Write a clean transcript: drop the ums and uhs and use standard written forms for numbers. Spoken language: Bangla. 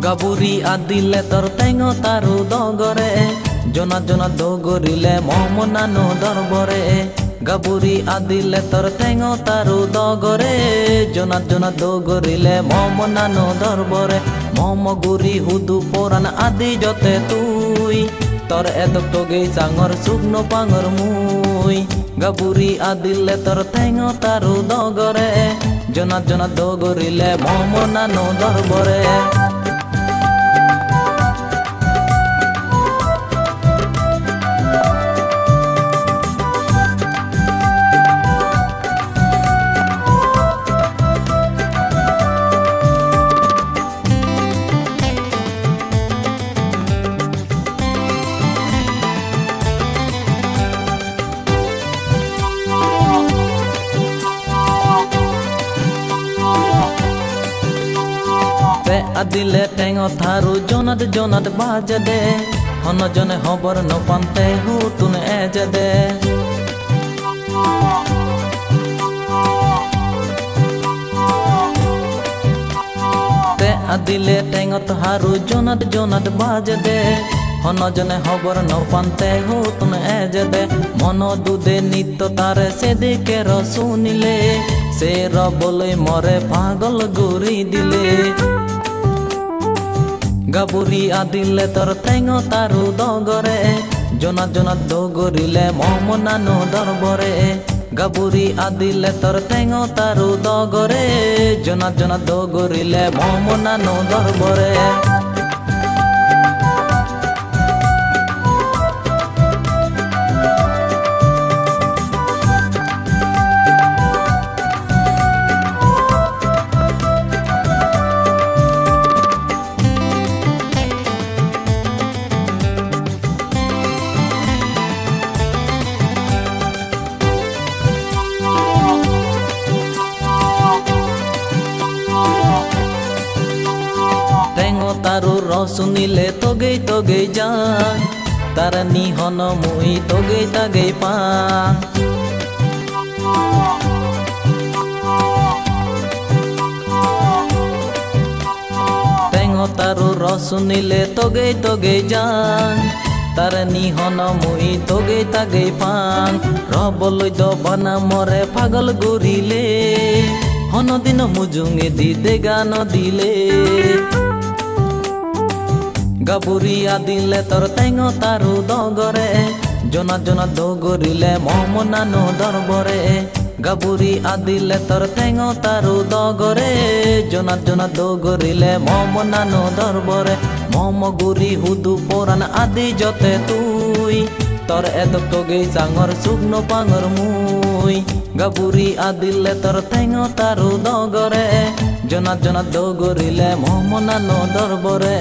গাবুরি আদিলে তোর টেঙো তারু দগরে জনা জনা দগরিলে মমনানো দরবরে গাবুরি আদিলে তোর টেঙো তারু দগরে জনা জনা দগরিলে মমনানো দরবরে মমগুরি হুদু পরান আদি যতে তুই তোর এত তোগে সাঙর শুকনো পাঙর মুই গাবুরি আদিলে তোর টেঙো তারু দগরে জনা জনা দগরিলে মমনানো দরবরে আদিলে টেঙো থারু জনাদ জনাদ বাজে দে হন জনে হবর ন পান্তে হুতুন এজে দে তে আদিলে টেঙো থারু জনাদ জনাদ বাজে দে হন জনে হবর ন পান্তে হুতুন এজে দে মন দুদে নিত্য তারে সেদিকে র শুনিলে সে র বলে মরে পাগল গুরি দিলে গাবুরি আদিলে তোর টেঙো তারু দগরে জনা জনা দগরিলে মমনানো দরবরে গাবুরি আদিলে তোর টেঙো তারু দগরে জনা জনা দগরিলে মমনানো দরবরে তারু রসুনিলে তোগেই তোগেই যান তার নিহন মুই তোগেই তাগেই পান টেঙো তারু রসুনিলে তোগেই তোগেই যান তার নিহন মুই তোগেই তাগেই পান রবলই দবানা মরে পাগল গুরিলে হন দিন মুজুঙে দিদে গান দিলে গাবুরি আদিলে তোর টেঙো তারু দগরে জনা জনা দগরিলে মমনানো দরবরে গাবুরি আদিলে তোর টেঙো তারু দগরে জনা জনা দগরিলে মমনানো দরবরে মমগুরি হুদু পরান আদি যতে তুই তোর এত তোগে সাঙর শুকনো পাঙর মুই গাবুরি আদিলে তোর টেঙো তারু দগরে জনা জনা দগরিলে মমনানো দরবরে